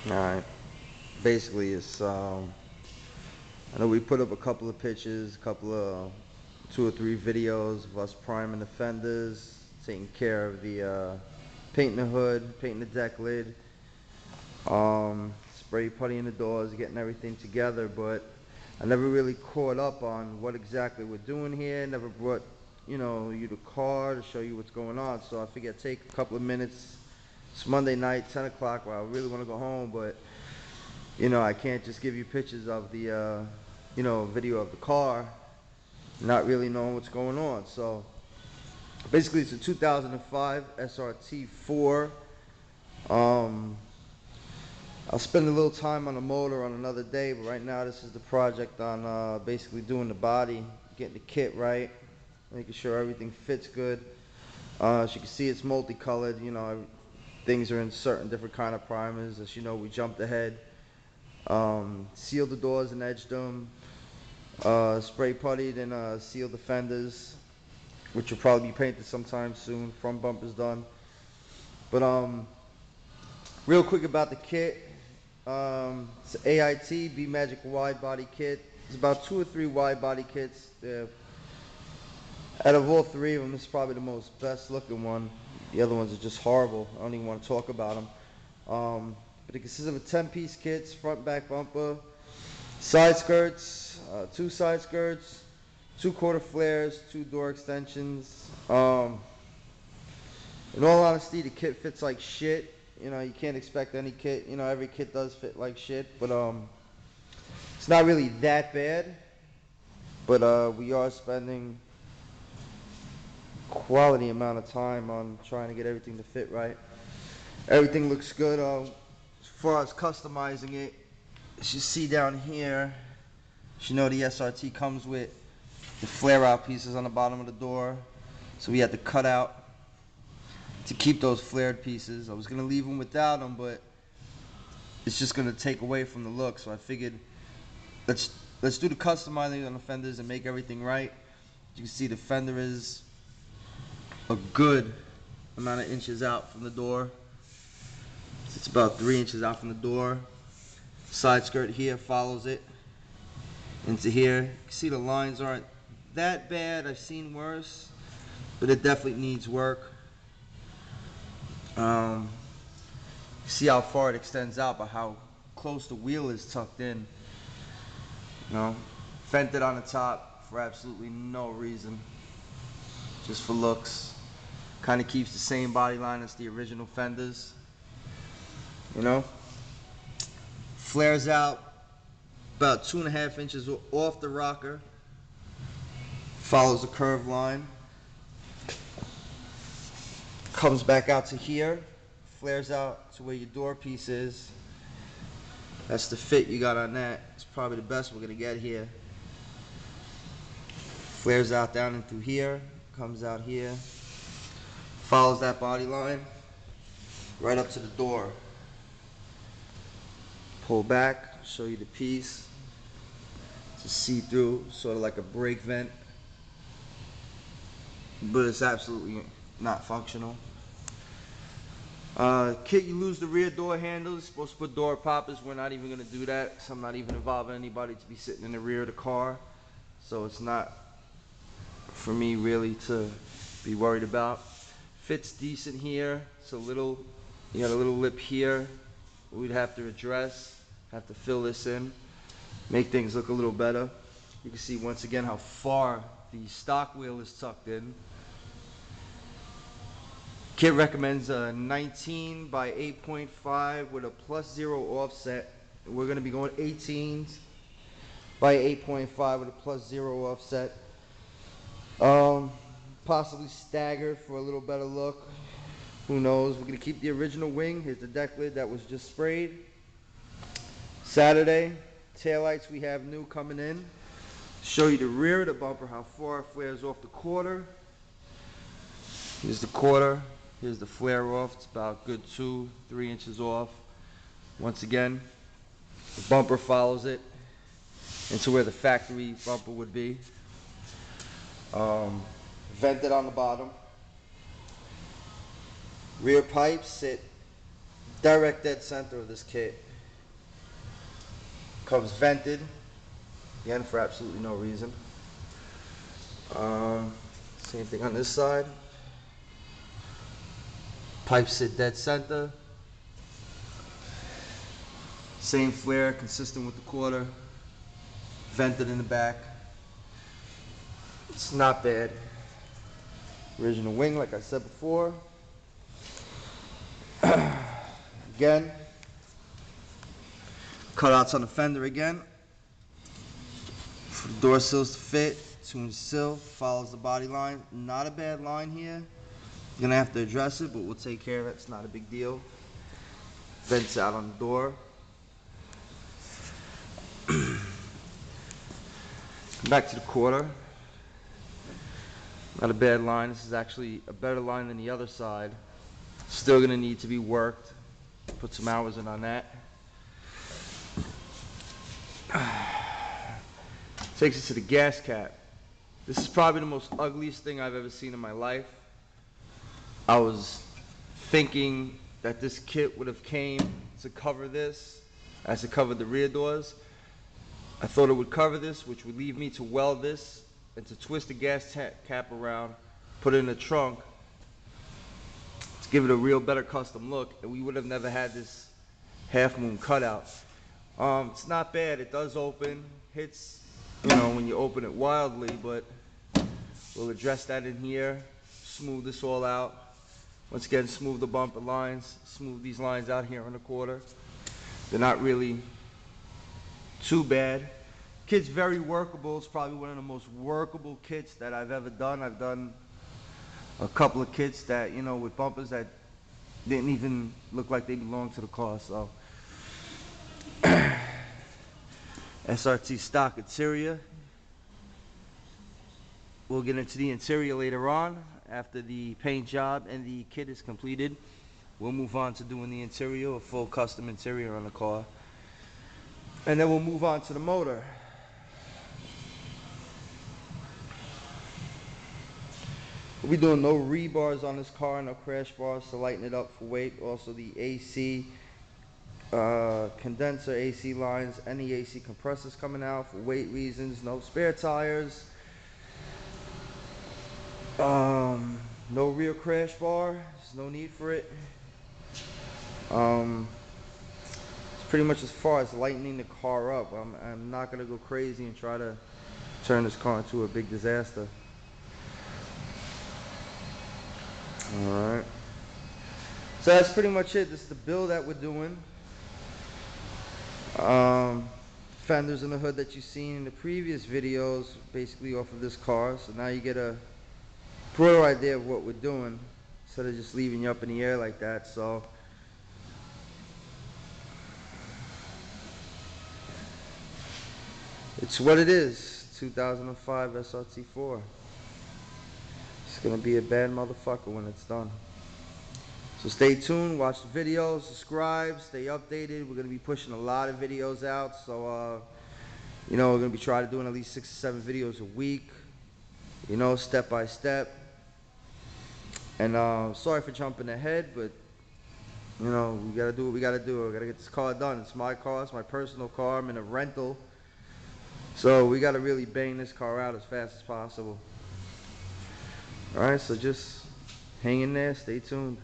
Alright, basically it's, I know we put up a couple of pictures, a couple of 2 or 3 videos of us priming the fenders, taking care of the, painting the hood, painting the deck lid, spray puttying the doors, getting everything together, but I never really caught up on what exactly we're doing here, never brought, you the car to show you what's going on, so I figured I'd take a couple of minutes. It's Monday night, 10 o'clock, where I really want to go home, but I can't just give you pictures of the, video of the car, not really knowing what's going on. So basically, it's a 2005 Srt-4. I'll spend a little time on the motor on another day, but right now this is the project on basically doing the body, getting the kit right, making sure everything fits good. As you can see, it's multicolored. Things are in certain different kind of primers. As you know, we jumped ahead. Sealed the doors and edged them. Spray puttied and sealed the fenders, which will probably be painted sometime soon. Front bumper's done. But real quick about the kit. It's an AIT B-Magic wide body kit. There's about 2 or 3 wide body kits. Out of all 3 of them, this is probably the most best looking one. The other ones are just horrible. I don't even want to talk about them. But it consists of a 10-piece kit, front back bumper, side skirts, 2 side skirts, 2 quarter flares, 2 door extensions. In all honesty, the kit fits like shit. You can't expect any kit. Every kit does fit like shit, but it's not really that bad. But we are spending quality amount of time on trying to get everything to fit right. Everything looks good. As far as customizing it, as you see down here, the SRT comes with the flare out pieces on the bottom of the door. So we had to cut out to keep those flared pieces. I was going to leave them without them, but it's just going to take away from the look. So I figured let's do the customizing on the fenders and make everything right. You can see the fender is a good amount of inches out from the door. It's about 3 inches out from the door. Side skirt here follows it into here. You can see the lines aren't that bad. I've seen worse, but it definitely needs work. See how far it extends out, but how close the wheel is tucked in. Fented on the top for absolutely no reason, just for looks. Kind of keeps the same body line as the original fenders. Flares out about 2.5 inches off the rocker. Follows a curved line. Comes back out to here. Flares out to where your door piece is. That's the fit you got on that. It's probably the best we're gonna get here. Flares out down into here. Comes out here. Follows that body line right up to the door. Pull back, show you the piece. It's a see-through, sort of like a brake vent, but it's absolutely not functional. Kit, you lose the rear door handles. You're supposed to put door poppers. We're not even going to do that because I'm not even involving anybody to be sitting in the rear of the car. So it's not for me really to be worried about. Fits decent here. It's a little, you got a little lip here. We'd have to address, have to fill this in, make things look a little better. You can see once again how far the stock wheel is tucked in. Kit recommends a 19 by 8.5 with a +0 offset. We're going to be going 18s by 8.5 with a +0 offset. Possibly staggered for a little better look. Who knows? We're going to keep the original wing. Here's the deck lid that was just sprayed. Saturday, taillights we have new coming in. Show you the rear of the bumper, how far it flares off the quarter. Here's the quarter. Here's the flare off. It's about good 2-3 inches off. Once again, the bumper follows it into where the factory bumper would be. Vented on the bottom. Rear pipes sit direct dead center of this kit. Comes vented, again for absolutely no reason. Same thing on this side. Pipes sit dead center. Same flare, consistent with the quarter. Vented in the back. It's not bad. Original wing, like I said before. Again, cutouts on the fender again. For the door sills to fit, tunes sill, follows the body line. Not a bad line here. You're gonna have to address it, but we'll take care of it. It's not a big deal. Vents out on the door. Back to the quarter. Not a bad line. This is actually a better line than the other side. Still gonna need to be worked. Put some hours in on that. Takes us to the gas cap. This is probably the most ugliest thing I've ever seen in my life. I was thinking that this kit would have came to cover this as it covered the rear doors. I thought it would cover this, which would leave me to weld this and to twist the gas cap around, put it in the trunk to give it a real better custom look, and we would have never had this half moon cutout. It's not bad. It does open. Hits, you know, when you open it wildly, but we'll address that in here. Smooth this all out. Once again, smooth the bumper lines. Smooth these lines out here on the quarter. They're not really too bad. Kit's very workable. It's probably one of the most workable kits that I've ever done. I've done a couple of kits that, you know, with bumpers that didn't even look like they belonged to the car. So SRT stock interior. We'll get into the interior later on after the paint job and the kit is completed. We'll move on to doing the interior, a full custom interior on the car. And then we'll move on to the motor. We'll be doing no rebars on this car, no crash bars to lighten it up for weight. Also the AC condenser AC lines, any AC compressors coming out for weight reasons, no spare tires. No rear crash bar, there's no need for it. It's pretty much as far as lightening the car up. I'm not gonna go crazy and try to turn this car into a big disaster. Alright. So that's pretty much it. This is the build that we're doing. Fenders in the hood that you've seen in the previous videos, basically off of this car. So now you get a broader idea of what we're doing instead of just leaving you up in the air like that. So it's what it is. 2005 Srt-4. It's gonna be a bad motherfucker when it's done. So stay tuned, watch the videos, subscribe, stay updated. We're gonna be pushing a lot of videos out. So you know, we're gonna be trying to doing at least 6 or 7 videos a week. You know, step by step. And sorry for jumping ahead, but you know, we gotta do what we gotta do. We gotta get this car done. It's my car, it's my personal car. I'm in a rental. So we gotta really bang this car out as fast as possible. Alright, so just hang in there, stay tuned.